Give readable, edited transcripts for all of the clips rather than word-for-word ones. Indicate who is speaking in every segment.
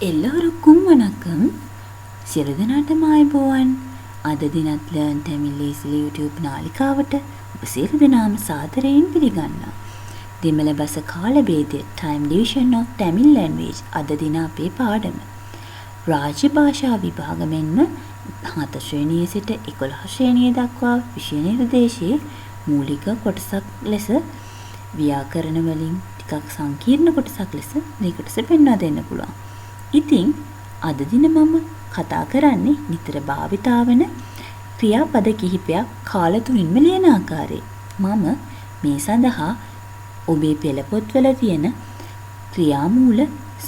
Speaker 1: எல்லோருக்கும் வணக்கம். සියලු දෙනාටම ආයුබෝවන්. අද දිනත් Learn Tamil Easily YouTube නාලිකාවට ඔබ සියලු දෙනාම සාදරයෙන් පිළිගන්නවා. දෙමළ බස කාල භේදය Time Division of Tamil Language අද දින අපේ පාඩම. රාජ්‍ය භාෂා විභාග මෙන්ම 4 ශ්‍රේණියේ සිට 11 ශ්‍රේණිය දක්වා විෂය නිර්දේශයේ මූලික කොටසක් ලෙස ව්‍යාකරණ වලින් ටිකක් සංකීර්ණ කොටසක් ලෙස මේ කොටස පෙන්වා දෙන්න පුළුවන්. ඉතින් අද දින මම කතා කරන්නේ නිතර භාවිතා වන ක්‍රියාපද කිහිපයක් කාල තුනින්ම ලියන ආකාරය. මම මේ සඳහා ඔබේ පෙළ පොත්වල තියෙන ක්‍රියාමූල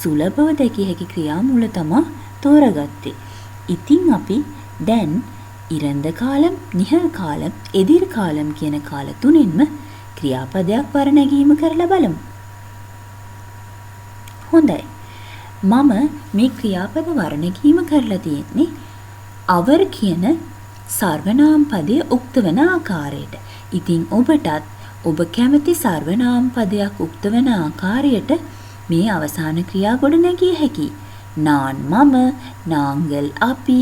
Speaker 1: සුලභව දැකිය හැකි ක්‍රියාමූල තමයි තෝරගත්තේ. ඉතින් අපි දැන් ඉරන්ද කාලම්, නිහල් කාලම්, එදිර් කාලම් කියන කාල තුනින්ම ක්‍රියාපදයක් වර්ණගීම කරලා බලමු. හොඳයි. මම මේ ක්‍රියාපද වර්ණගීම කරලා තියෙන්නේ අවර් කියන සර්වනාම පදයේ උක්ත වන ආකාරයට. ඉතින් ඔබටත් ඔබ කැමති සර්වනාම පදයක් උක්ත වන ආකාරයට මේ අවසාන ක්‍රියා ගොඩ නැගිය හැකියි. නාන් මම, නාංගල් අපි,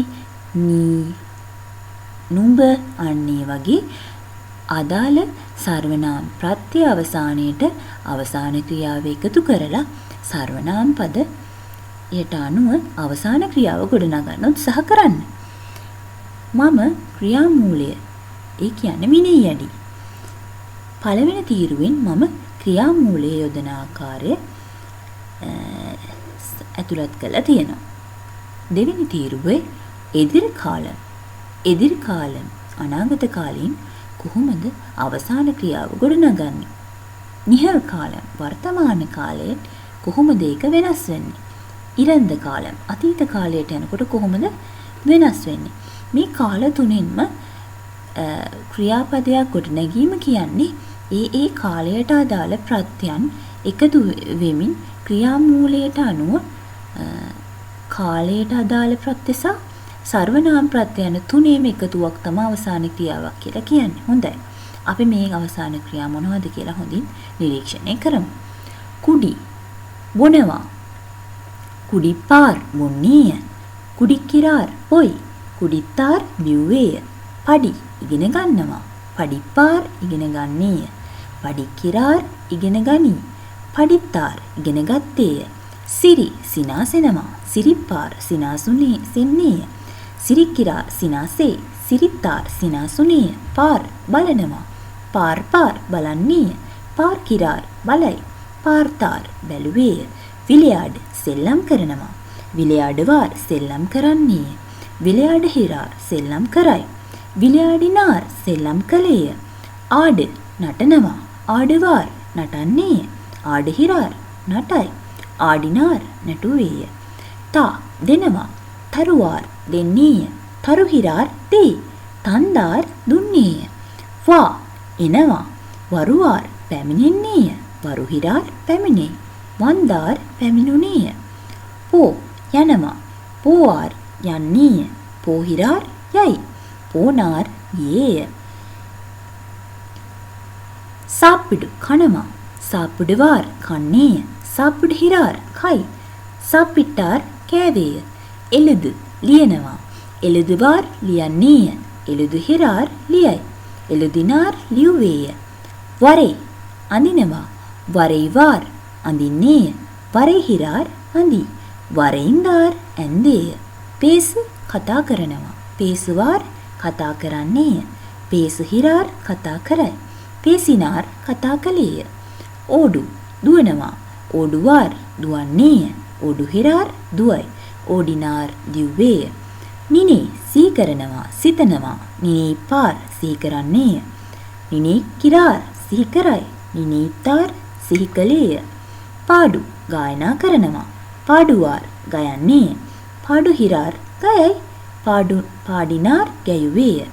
Speaker 1: නී නුඹ අන්නේ වගේ අදාළ සර්වනාම ප්‍රත්‍ය අවසානයේට අවසාන ක්‍රියාව එකතු කරලා සර්වනාම පද යට අනුව අවසාන ක්‍රියාව ගොඩනගන්න උත්සාහ කරන්න. මම ක්‍රියාමූලය ඒ කියන්නේ විනයයඩි. පළවෙනි තීරුවෙන් මම ක්‍රියාමූලය යොදන ආකාරය ඇතුළත් කරලා තියෙනවා. දෙවෙනි තීරුවේ එදිර් කාලම්. එදිර් කාලම් අනාගත කාලයෙන් කොහොමද අවසාන ක්‍රියාව ගොඩනගන්නේ? නිහල් කාලම් වර්තමාන කාලයෙන් කොහොමද ඒක වෙනස් වෙන්නේ? ඉරන්ද කාලම් අතීත කාලයට යනකොට කොහොමද වෙනස් වෙන්නේ? මේ කාල තුනෙන්ම ක්‍රියාපදයක් ගොඩනැගීම කියන්නේ ඒ කාලයට අදාළ ප්‍රත්‍යයන් එකතු වෙමින් ක්‍රියාමූලයට අනුව කාලයට අදාළ ප්‍රත්‍ය සහ සර්වනාම ප්‍රත්‍යයන් තුනේම එකතුවක් තමයි අවසාන ක්‍රියාවක් කියලා කියන්නේ. හොඳයි. අපි මේ අවසාන ක්‍රියා මොනවද කියලා හොඳින් නිරීක්ෂණය කරමු. කුඩි බොනවා. කුඩිපාර් බොන්නේය. කුඩිකිරාර් පොයි. කුඩිතාර් බිව්වේය. පඩි ඉගෙන ගන්නවා. පඩිපාර් ඉගෙන ගන්නේය. පඩිකිරාර් ඉගෙන ගනී. පඩිතාර් ඉගෙන ගත්තේය. සිරි සිනාසෙනවා. සිරිපාර් සිනාසුනේ සෙන්නේය. සිරිකිරාර් සිනාසේ. සිරිතාර් සිනාසුනේය. පාර් බලනවා. පාර් බලන්නේය. පාර්කිරාර් බලයි. පාර්තාර් බැලුවේය. විලයාඩ් සෙල්ලම් කරනවා. විලයාඩවාර් සෙල්ලම් කරන්නේය. විලයාඩහිරාර් සෙල්ලම් කරයි. විලයාඩිනාර් සෙල්ලම් කළේය. ආඩ නටනවා. ආඩවාර් නටන්නේය. ආඩහිරාර් නටයි. ආඩිනාර් නටුවේය. තා දෙනවා. තරුවාර් දෙන්නේය. තරුහිරාර් දෙයි. තන්දාර් දුන්නේය. වා එනවා. වරුවාර් පැමිණෙන්නේය. වරුහිරාර් පැමිණෙයි. වන්දාර් පැමිණුණේය. පෝ යනවා. පෝවාර් යන්නේය. පෝහිරාර් යයි. පෝනාර් ගියේය. සාප්පිඩු කනවා. සාප්පිඩවාර් කන්නේය. සාප්පිඩහිරාර් කයි. සාප්පිට්ටාර් කෑවේය. එළුදු ලියනවා. එළුදුවාර් ලියන්නේය. එළුදුහිරාර් ලියයි. එළුදිනාර් ලියුවේය. වරේ අඳිනවා. වරේවාර් අඳින්නේය. වරේහිරාර් අඳි. වරෙන්දාර් ඇන්දේය. පේසු කතා කරනවා. පේසුවාර් කතා කරන්නේය. පේසුහිරාර් කතා කරයි. පේසිනාර් කතා කළේය. ඕඩු දුවනවා. ඕඩුවාර් දුවන්නේය. ඕඩුහිරාර් දුවයි. ඕඩිනාර් දිව්වේය. නිනේ සීකරනවා. සිතනවා. නිනීපාර් සීකරන්නේය. නිනීකිරාර් සිහිකරයි. නිනීතාර් සිහිකලේය. පාඩු ගායනා කරනවා. පාඩුවාර් ගයන්නේය. පාඩුහිරාර් ගයයි. පාඩිනාර් ගැයුවේය.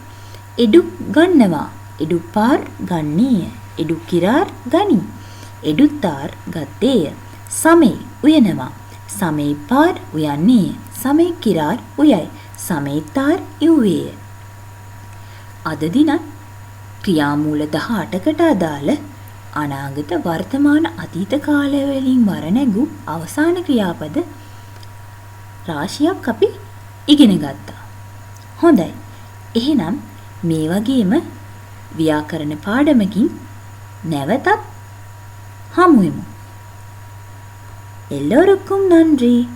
Speaker 1: එඩු ගන්නවා. එඩුපාර් ගන්නේය. එඩුකිරාර් ගනී. එඩුතාර් ගත්තේය. සමේ උයනවා. සමේපාර් උයන්නේය. සමේකිරාර් උයයි. සමේතාර් ඉව්වේය. අද දිනත් ක්‍රියාමූල 18කට අදාළ අනාගත වර්තමාන අතීත කාලවලින් වරණැගු අවසාන ක්‍රියාපද රාශියක් අපි ඉගෙන ගත්තා. හොඳයි. එහෙනම් මේ වගේම ව්‍යාකරණ පාඩමකින් නැවතත් හමු වෙමු. எல்லோருக்கும் நன்றி.